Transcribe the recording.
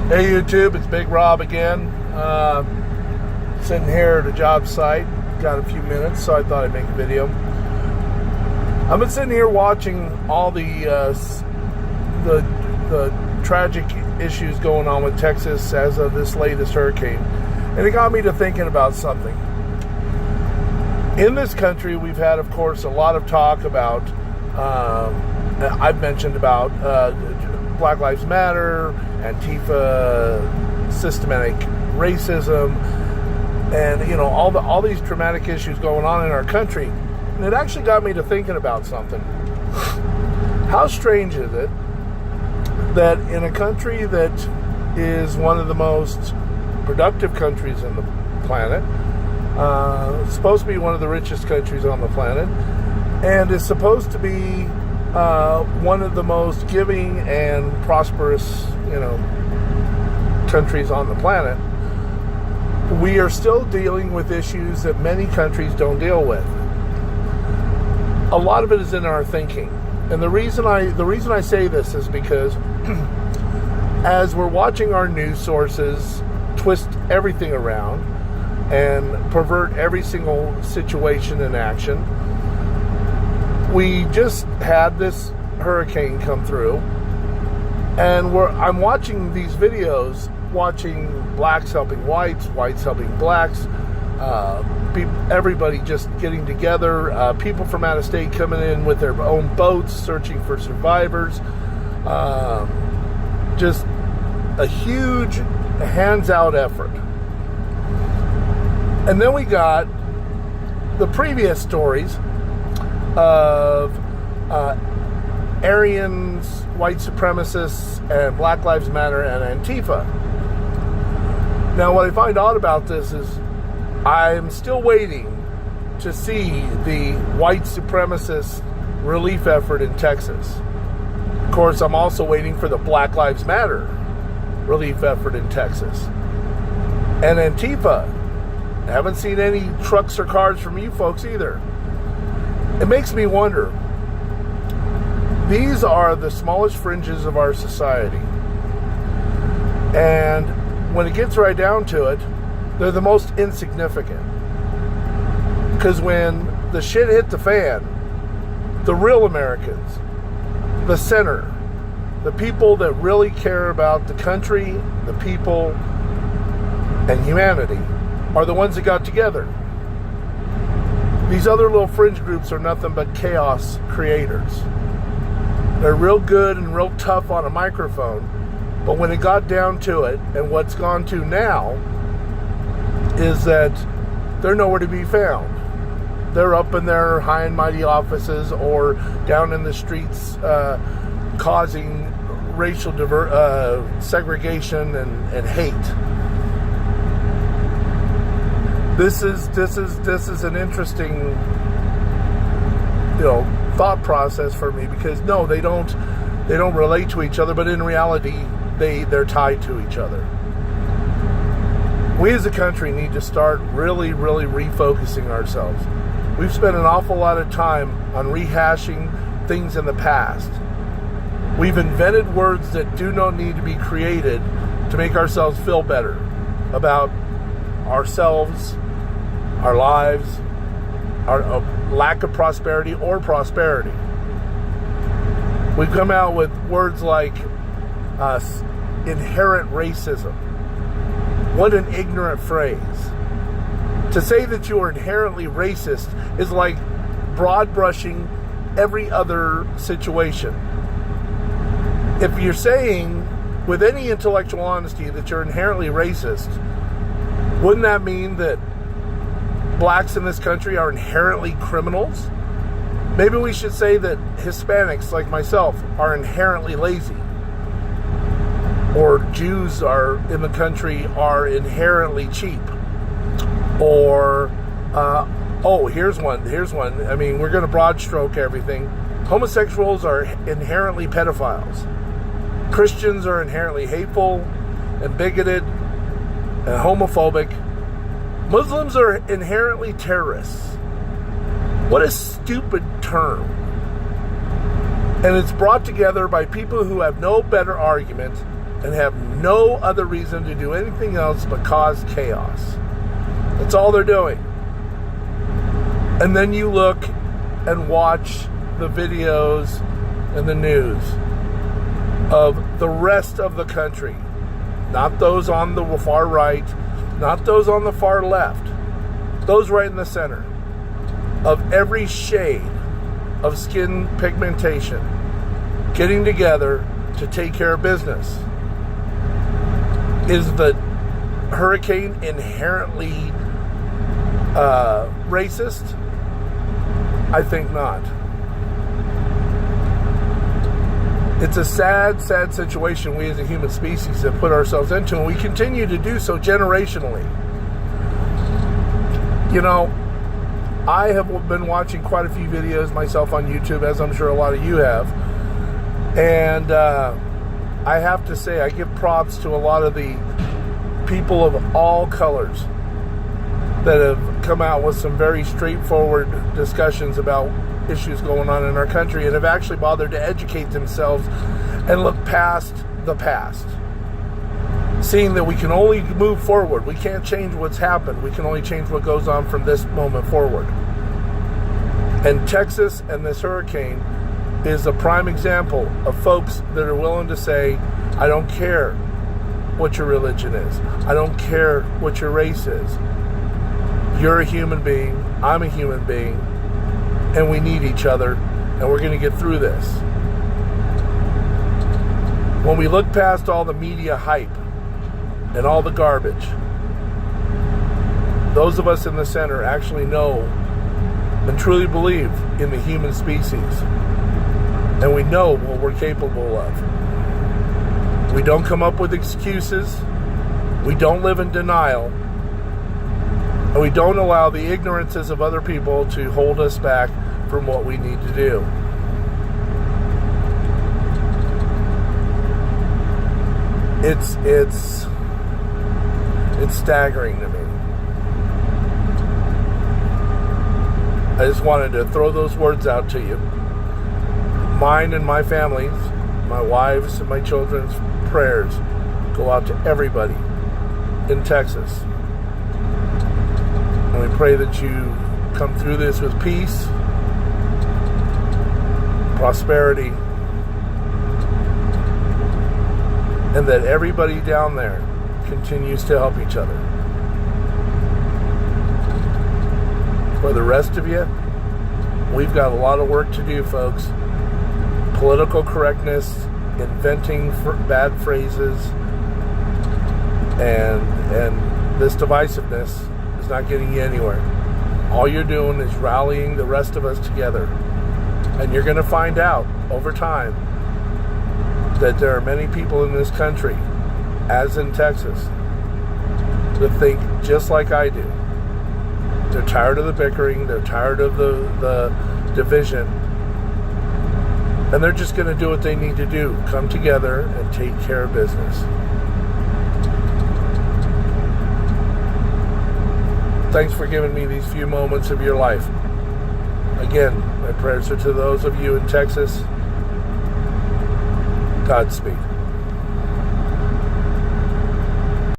Hey YouTube, it's Big Rob again. Sitting here at a job site, got a few minutes, so I thought I'd make a video. I've been sitting here watching all the tragic issues going on with Texas as of this latest hurricane, and it got me to thinking about something. In this country, we've had, of course, a lot of talk about. I've mentioned about Black Lives Matter, Antifa, systematic racism, and all these traumatic issues going on in our country. And it actually got me to thinking about something. How strange is it that in a country that is one of the most productive countries in the planet, supposed to be one of the richest countries on the planet, and is supposed to be one of the most giving and prosperous, countries on the planet, we are still dealing with issues that many countries don't deal with. A lot of it is in our thinking, and the reason I say this is because as we're watching our news sources twist everything around and pervert every single situation and action. We just had this hurricane come through, and I'm watching these videos, watching blacks helping whites, whites helping blacks, everybody just getting together, people from out of state coming in with their own boats, searching for survivors, just a huge hands-out effort. And then we got the previous stories of Aryans, white supremacists, and Black Lives Matter and Antifa. Now, what I find odd about this is I'm still waiting to see the white supremacist relief effort in Texas. Of course, I'm also waiting for the Black Lives Matter relief effort in Texas. And Antifa, I haven't seen any trucks or cars from you folks either. It makes me wonder, these are the smallest fringes of our society. And when it gets right down to it, they're the most insignificant. Because when the shit hit the fan, the real Americans, the center, the people that really care about the country, the people, and humanity, are the ones that got together. These other little fringe groups are nothing but chaos creators. They're real good and real tough on a microphone, but when it got down to it, and what's gone to now, is that they're nowhere to be found. They're up in their high and mighty offices or down in the streets causing racial segregation and hate. This is an interesting, thought process for me, because no, they don't relate to each other, but in reality, they're tied to each other. We as a country need to start really, really refocusing ourselves. We've spent an awful lot of time on rehashing things in the past. We've invented words that do not need to be created to make ourselves feel better about ourselves, our lives, our lack of prosperity or prosperity. We've come out with words like inherent racism. What an ignorant phrase. To say that you are inherently racist is like broad brushing every other situation. If you're saying with any intellectual honesty that you're inherently racist, wouldn't that mean that blacks in this country are inherently criminals? Maybe we should say that Hispanics, like myself, are inherently lazy. Or Jews in the country are inherently cheap. Or, here's one. I mean, we're going to broad stroke everything. Homosexuals are inherently pedophiles. Christians are inherently hateful and bigoted and homophobic. Muslims are inherently terrorists. What a stupid term. And it's brought together by people who have no better argument and have no other reason to do anything else but cause chaos. That's all they're doing. And then you look and watch the videos and the news of the rest of the country, not those on the far right, not those on the far left, those right in the center, of every shade of skin pigmentation getting together to take care of business. Is the hurricane inherently racist? I think not. It's a sad, sad situation we as a human species have put ourselves into, and we continue to do so generationally. You know, I have been watching quite a few videos myself on YouTube, as I'm sure a lot of you have, and I have to say I give props to a lot of the people of all colors that have come out with some very straightforward discussions about issues going on in our country and have actually bothered to educate themselves and look past the past, seeing that we can only move forward. We can't change what's happened. We can only change what goes on from this moment forward. And Texas and this hurricane is a prime example of folks that are willing to say, I don't care what your religion is. I don't care what your race is. You're a human being. I'm a human being. And we need each other. And we're going to get through this. When we look past all the media hype and all the garbage, those of us in the center actually know and truly believe in the human species. And we know what we're capable of. We don't come up with excuses. We don't live in denial. And we don't allow the ignorances of other people to hold us back from what we need to do. It's staggering to me. I just wanted to throw those words out to you. Mine and my family's, my wives and my children's prayers go out to everybody in Texas. And we pray that you come through this with peace, prosperity, and that everybody down there continues to help each other. For the rest of you, we've got a lot of work to do, folks. Political correctness, inventing bad phrases, and this divisiveness is not getting you anywhere. All you're doing is rallying the rest of us together. And you're going to find out over time that there are many people in this country, as in Texas, that think just like I do. They're tired of the bickering. They're tired of the division. And they're just going to do what they need to do. Come together and take care of business. Thanks for giving me these few moments of your life. Again, my prayers are to those of you in Texas. Godspeed.